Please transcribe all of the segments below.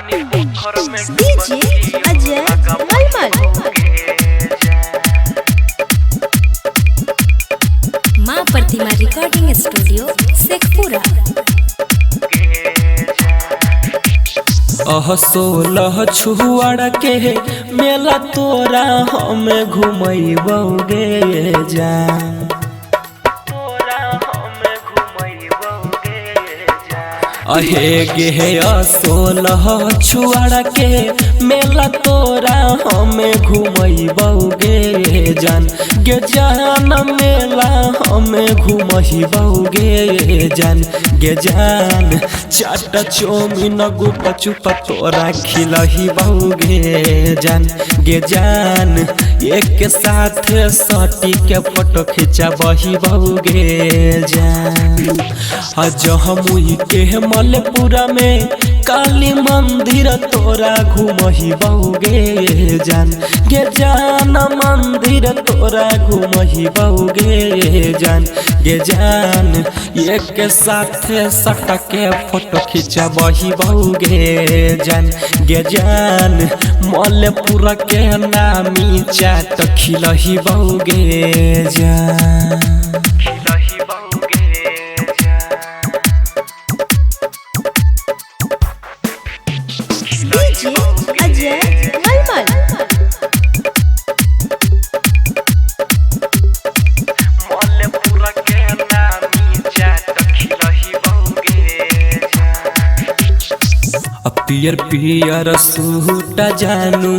DJ Ajay मलमल। माँ प्रतिमा recording studio Sheikhpura. 16 छुआड़ के मेला तोरा हमें घुमैबोगे जा। अहे गे 16 छुआड़ के मेला तोरा हमें घुमैबोगे जान गे जान मेला हमें घुमैबोगे जान गे जान। चाट चौमिन गुप चुप तोरा खिलहिबोगे जान गे जान। एक साथ सटी के फोटो खिंचबहिबोगे जान। आज हम के मलपुरा में काली मंदिर तोरा घुमहिबोगे जान गे जान। मंदिर तोरा घुमहिबोगे जान गे जान। एक साथ सटके फोटो खिंचबहिबोगे जान गे जान। मलपुरा के नामी चाट खिलहिबोगे जान। डीजे अजय मलमल। पियर पियर सूट जानू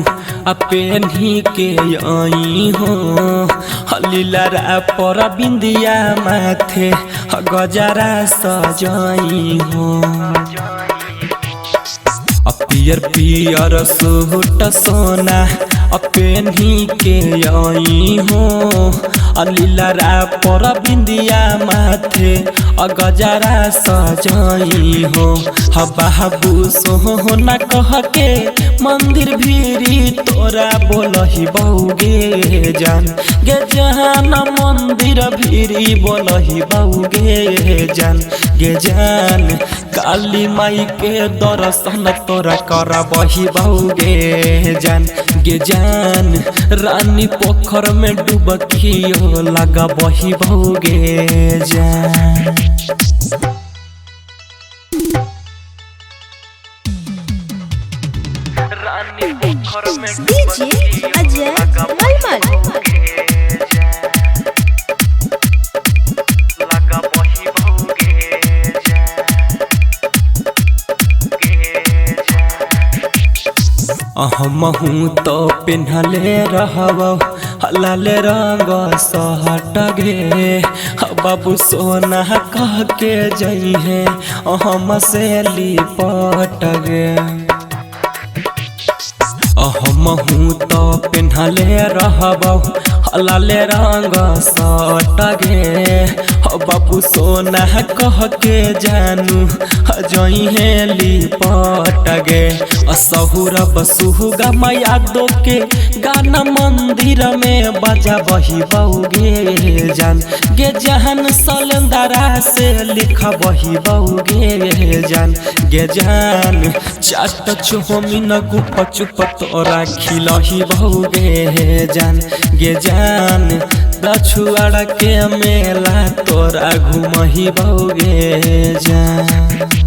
पेन्ही के आई हो। हलीलरा पर बिंदिया माथे गजरा सजाई हो। पियर पियर सूट सोना पेन्ही के आई हो। अलीलरा पर बिंदिया माथे गजरा सजाई हो। बाबू सोहना कह के मंदिर भीरी तोरा बोलहिबोगे जान गे जान। मंदिर भीरी बोलहिबोगे जान गे जान। काली माई के दर्शन तोरा करबहिबोगे जान गे जान। रानी पोखर में डुबकियो लगबहिबोगे जान। डीजे अजय मलमल। हमहू तो पिन्हले रहब लाल रंग सहट गे। बाबू सोना कह के जइहे हम से लिपट गे। हमहू तो पिन्हले रहब लाल रंग सहट गे। बाबू सोना कह के जानू जइहे लिपट गे। सहुरब सुहुगा मैया दो के गाना मंदिर में बजाबहिबोगे जान गे जान। सलेंदरा से लिखबहिबोगे जान गे जान। चाट चौमिन गुप चुप तोरा खिलहिबोगे जान गे जान। छुआड़ के मेला तोरा घुमहिबोगे जान।